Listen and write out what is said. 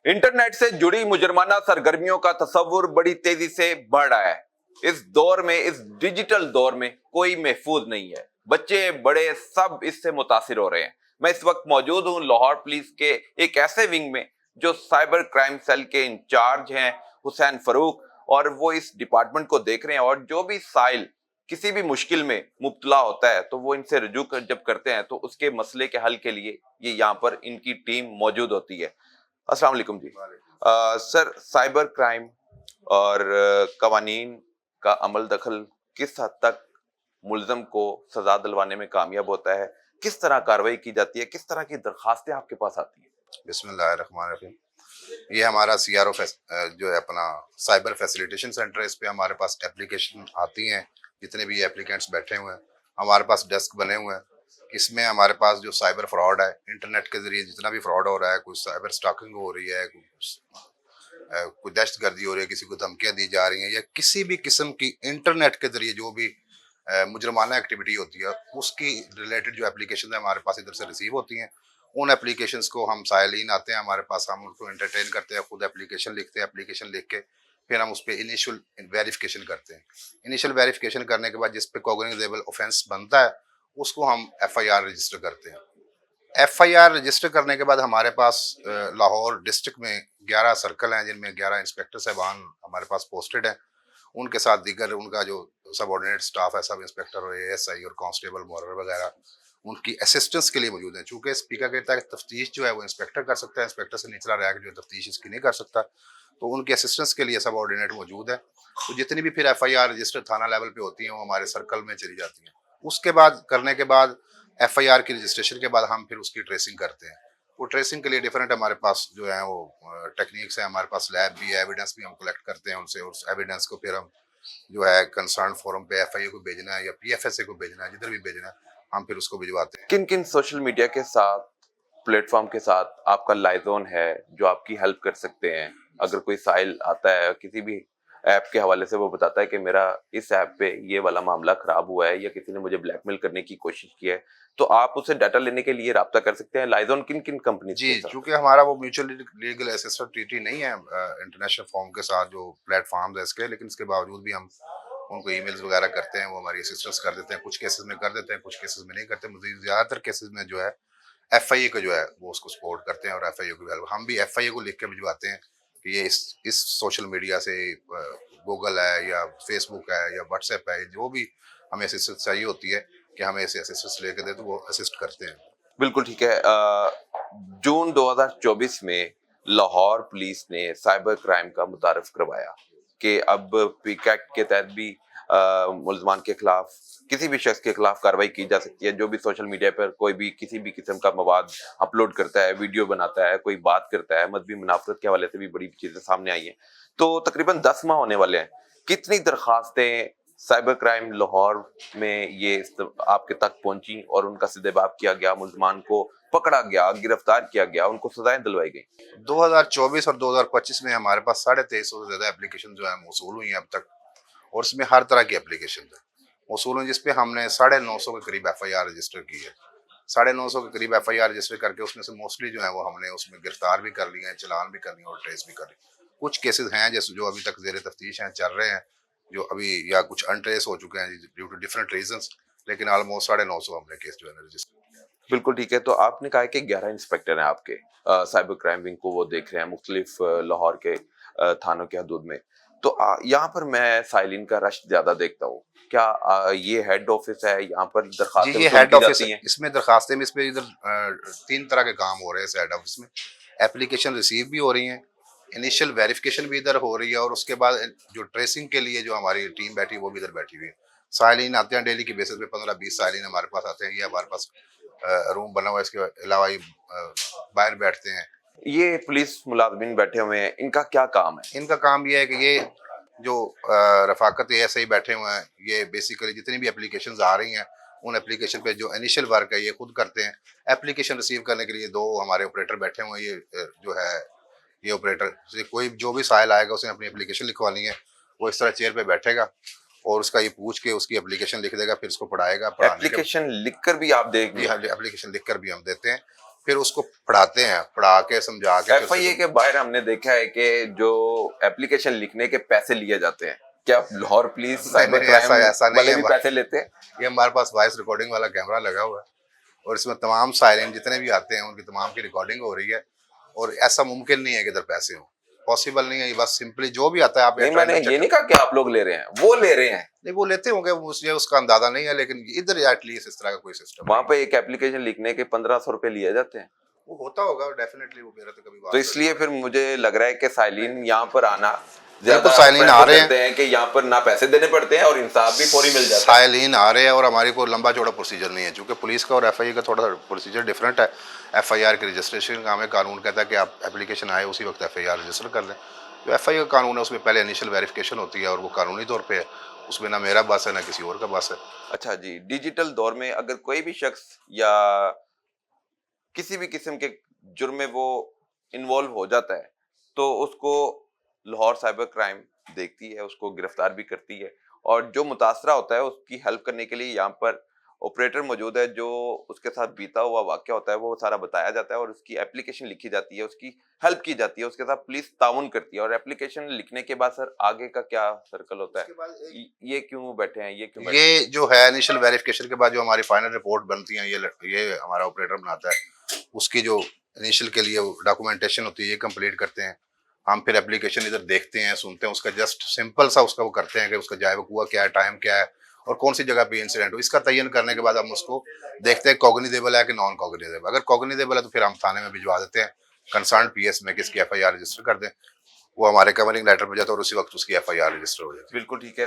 Internet से जुड़ी मुजरमाना सरगर्मियों का तस्वुर बड़ी तेजी से बढ़ रहा है। इस दौर में, इस डिजिटल दौर में कोई महफूज नहीं है। बच्चे बड़े सब इससे मुतासिर हो रहे हैं। मैं इस वक्त मौजूद हूं लाहौर पुलिस के एक ऐसे विंग में जो साइबर क्राइम सेल के इंचार्ज हैं हुसैन फरूक, और वो इस डिपार्टमेंट को देख रहे हैं। और जो भी साइल किसी भी मुश्किल में मुब्तला होता है तो वो इनसे रुजू जब करते हैं तो उसके मसले के हल के लिए ये यहाँ पर इनकी टीम मौजूद होती है। अस्सलाम वालेकुम जी। सर, साइबर क्राइम और कवानीन का अमल दखल किस हद तक मुल्ज़म को सजा दिलवाने में कामयाब होता है? किस तरह कार्रवाई की जाती है? किस तरह की दरखास्तें आपके पास आती हैं? बिस्मिल्लाहिर्रहमानिर्रहीम। ये हमारा सीआरओ जो है अपना साइबर फैसिलिटेशन सेंटर है। इस पे हमारे पास एप्लीकेशन आती हैं। जितने भी एप्लीकेंट्स बैठे हुए हैं, हमारे पास डेस्क बने हुए हैं। इसमें हमारे पास जो साइबर फ्रॉड है, इंटरनेट के जरिए जितना भी फ्रॉड हो रहा है, कोई साइबर स्टॉकिंग हो रही है, कोई दहशतगर्दी हो रही है, किसी को धमकियां दी जा रही हैं, या किसी भी किस्म की इंटरनेट के जरिए जो भी मुजरमाना एक्टिविटी होती है, उसकी रिलेटेड जो एप्लीकेशन है हमारे पास इधर से रिसीव होती हैं। उन एप्लीकेशंस को हम साइलिन आते हैं हमारे पास, हम उनको एंटरटेन करते हैं, खुद एप्लीकेशन लिखते हैं। एप्लीकेशन लिख के फिर हम उस पर इनिशियल वेरिफिकेशन करते हैं। इनिशियल वेरिफिकेशन करने के बाद जिस पे कॉग्निजेबल ऑफेंस बनता है, उसको हम एफआईआर रजिस्टर करते हैं। एफआईआर रजिस्टर करने के बाद हमारे पास लाहौर डिस्ट्रिक्ट में 11 सर्कल हैं, जिनमें 11 इंस्पेक्टर साहबान हमारे पास पोस्टेड हैं। उनके साथ दीगर उनका जो सबऑर्डिनेट स्टाफ है, सब इंस्पेक्टर और एएसआई और कांस्टेबल मोरर वगैरह, उनकी असिस्टेंस के लिए मौजूद हैं। चूंकि स्पीकर कहता है कि तफ्तीश जो है वो इंस्पेक्टर कर सकता है, इंस्पेक्टर से निचला रैंक जो तफ्तीश इसकी नहीं कर सकता, तो उनकी असिस्टेंस के लिए सबऑर्डिनेट मौजूद है। तो जितनी भी फिर एफआईआर रजिस्टर थाना लेवल पे होती हैं, वो हमारे सर्कल में चली जाती हैं। उसके बाद करने के बाद एफआईआर की रजिस्ट्रेशन के बाद हम फिर उसकी ट्रेसिंग करते हैं। वो ट्रेसिंग के लिए डिफरेंट हमारे पास जो है वो टेक्निक्स है। हमारे पास लैब भी है, एविडेंस भी हम कलेक्ट करते हैं उनसे, उस एविडेंस को फिर हम जो है कंसर्न फोरम पे एफआईए को भेजना है या पीएफएसए को भेजना है, जिधर भी भेजना है हम फिर उसको भिजवाते हैं। किन किन सोशल मीडिया के साथ, प्लेटफॉर्म के साथ आपका लाइजोन है जो आपकी हेल्प कर सकते हैं? अगर कोई साइल आता है किसी भी ऐप के हवाले से, वो बताता है कि मेरा इस ऐप पे ये वाला मामला खराब हुआ है या किसी ने मुझे ब्लैकमेल करने की कोशिश की है, तो आप उससे डाटा लेने के लिए राब्ता कर सकते हैं। लाइजोन किन किन कंपनीज जी, के साथ? चूंकि हमारा वो म्यूचुअल लीगल असिस्टेंट ट्रीटी नहीं है इंटरनेशनल फॉर्म के साथ जो प्लेटफॉर्म है इसके, लेकिन इसके बावजूद भी हम उनको ईमेल्स वगैरह करते हैं, वो हमारी असिस्टेंस कर देते हैं। कुछ केसेस में कर देते हैं, कुछ केसेस में नहीं करते। मजीद ज़्यादातर केसेस में जो है एफआईए को जो है वो उसको सपोर्ट करते हैं, और एफआईए को हेल्प हम भी एफआईए को लिख के भिजवाते हैं कि ये इस सोशल मीडिया से गूगल है या फेसबुक है या व्हाट्सएप है, जो भी हमें असिस्टेंस चाहिए होती है कि हमें ऐसे असिस्टेंस लेके दे, तो वो असिस्ट करते हैं। बिल्कुल ठीक है। जून 2024 में लाहौर पुलिस ने साइबर क्राइम का मुतारफ करवाया कि अब पिक एक्ट के तहत भी मुल्ज़मान के खिलाफ, किसी भी शख्स के खिलाफ कार्रवाई की जा सकती है जो भी सोशल मीडिया पर कोई भी किसी भी किस्म का मवाद अपलोड करता है, वीडियो बनाता है, कोई बात करता है। मजहबी मुनाफरत के हवाले से भी बड़ी चीजें सामने आई हैं। तो तकरीबन 10 माह होने वाले हैं। कितनी दरखास्तें साइबर क्राइम लाहौर में आपके तक पहुंची और उनका सदेबाब किया गया, मुल्ज़मान को पकड़ा गया, गिरफ्तार किया गया, उनको सजाएं दिलवाई गई? 2024 और 2025 में हमारे पास 2350 से ज्यादा एप्लीकेशन जो है मौसूल हुई हैं अब तक, और इसमें हर तरह की एप्लीकेशन है मौसूल हुई, जिसपे हमने 950 के करीब एफआईआर रजिस्टर की है। 950 के करीब एफआईआर रजिस्टर करके उसमें से मोस्टली जो है वो हमने उसमें गिरफ्तार भी कर लिए हैं, चालान भी कर लिए और ट्रेस भी कर लिए। कुछ केसेस हैं जैसे जो अभी तक जेर तफ्तीश हैं, चल रहे हैं, जो अभी या कुछ अनट्रेस हो चुके हैं ड्यू टू डिफरेंट रीजंस, लेकिन ऑलमोस्ट 950 हमने केस जो है रजिस्टर। बिल्कुल ठीक है। तो आपने कहा कि 11 इंस्पेक्टर हैं आपके साइबर क्राइम विंग को, वो देख रहे हैं मुख्तलिफ लाहौर के थानों के हदूद में। तो यहाँ पर मैं साइलिन का रश ज्यादा देखता हूँ। क्या ये हेड ऑफिस है? यहाँ पर जी, दरखास्तें ये वसूल हेड की ऑफिस है। जाती हैं? इसमें दरखास्तें में इस पे इधर 3 तरह के काम हो रहे हैं इस हेड ऑफिस में। एप्लीकेशन रिसीव भी हो रही हैं, इनिशियल वेरिफिकेशन भी इधर हो रही है, और उसके बाद जो ट्रेसिंग के लिए जो हमारी टीम बैठी है वो भी इधर बैठी हुई है। साइलिन आते हैं डेली की बेसिस पे, 15-20 साइलिन हमारे पास आते हैं। ये हमारे पास रूम बना हुआ है। इसके अलावा ये बाहर बैठते हैं। ये पुलिस मुलाजमीन बैठे हुए हैं, इनका क्या काम है? इनका काम ये है कि ये जो रफाकत ऐसे ही बैठे हुए हैं, ये बेसिकली जितनी भी एप्लीकेशंस आ रही हैं, उन एप्लीकेशन पे जो इनिशियल वर्क है ये खुद करते हैं। एप्लीकेशन रिसीव करने के लिए 2 हमारे ऑपरेटर बैठे हुए हैं। ये जो है ये ऑपरेटर से कोई जो भी साइल आएगा उसने अपनी एप्लीकेशन लिखवानी है, वो इस तरह चेयर पे बैठेगा और उसका ये पूछ के उसकी एप्लीकेशन लिख देगा, फिर उसको पढ़ाएगा। पढ़ाने के एप्लीकेशन लिखकर भी आप जी देंगे? हाँ, एप्लीकेशन लिख कर भी हम देते हैं। फिर उसको पढ़ाते हैं, पढ़ा के समझा के फिर FIA के बाहर हमने देखा है कि जो एप्लीकेशन लिखने के पैसे लिए जाते हैं, क्या लाहौर पुलिस साइबर नहीं, क्राइम ऐसा नहीं वाले है। भी पैसे लेते हैं? ये हमारे पास वॉइस रिकॉर्डिंग वाला कैमरा लगा हुआ है और इसमें तमाम साइलेंट जितने भी आते हैं उनकी तमाम की रिकॉर्डिंग हो रही है और ऐसा मुमकिन नहीं है कि इधर पैसे हो, पॉसिबल नहीं है। ये बस सिंपली जो भी आता है आप नहीं, मैंने ये नहीं कहा कि आप लोग ले रहे हैं, वो ले रहे हैं। नहीं, वो लेते होंगे, मुझे उसका अंदाजा नहीं है, लेकिन इधर एटलीस्ट इस तरह का कोई सिस्टम वहां पे एक एप्लीकेशन लिखने के 1500 रुपए लिए जाते हैं। वो होता होगा डेफिनेटली, वो मेरा तो कभी बात तो इसलिए फिर मुझे लग रहा है कि साइलिन यहाँ पर आना बिल्कुल साइलिन आ रहे हैं कि यहाँ पर ना पैसे देने पड़ते हैं और इंसाफ भी फौरी मिल जाता है। साइलिन आ रहे हैं और हमारी कोई लंबा चौड़ा प्रोसीजर नहीं है, क्योंकि पुलिस का और FIA का थोड़ा प्रोसीजर डिफरेंट है। FIR की रजिस्ट्रेशन का हमें कानून कहता है कि आप एप्लीकेशन आए उसी वक्त FIR रजिस्टर कर लें। जो FIA का कानून है उसमें पहले इनिशियल वेरिफिकेशन होती है और वो कानूनी तौर पर है, उसमें ना मेरा बस है ना किसी और का बस है। अच्छा जी, डिजिटल दौर में अगर कोई भी शख्स या किसी भी किस्म के जुर्म में वो इन्वॉल्व हो जाता है तो उसको लाहौर साइबर क्राइम देखती है, उसको गिरफ्तार भी करती है और जो मुतासरा होता है उसकी हेल्प करने के लिए यहाँ पर ऑपरेटर मौजूद है। जो उसके साथ बीता हुआ वाकया होता है वो सारा बताया जाता है और उसकी एप्लीकेशन लिखी जाती है, उसकी हेल्प की जाती है, उसके साथ पुलिस ताउन करती है। और एप्लीकेशन लिखने के बाद सर आगे का क्या सर्कल होता है? ये क्यों बैठे हैं, ये क्यों बैठे हैं? ये जो है इनिशियल वेरिफिकेशन के बाद जो हमारी फाइनल रिपोर्ट बनती है ये हमारा ऑपरेटर बनाता है। उसकी जो इनिशियल के लिए डॉक्यूमेंटेशन होती है ये कंप्लीट करते हैं हम, फिर एप्लीकेशन इधर देखते हैं, सुनते हैं, उसका जस्ट सिंपल सा उसका वो करते हैं कि उसका जायब हुआ क्या है, टाइम क्या है और कौन सी जगह पे इंसिडेंट हो। इसका तयन करने के बाद हम उसको देखते हैं कॉग्निजेबल है कि नॉन कॉग्निजेबल। अगर कॉग्निजेबल है तो फिर हम थाने में भिजवा देते हैं, कंसर्न PS में किसकी FIR रजिस्टर कर दें, वो हमारे कवरिंग लेटर पे जाता है और उसी वक्त उसकी FIR रजिस्टर हो जाती है। बिल्कुल ठीक है।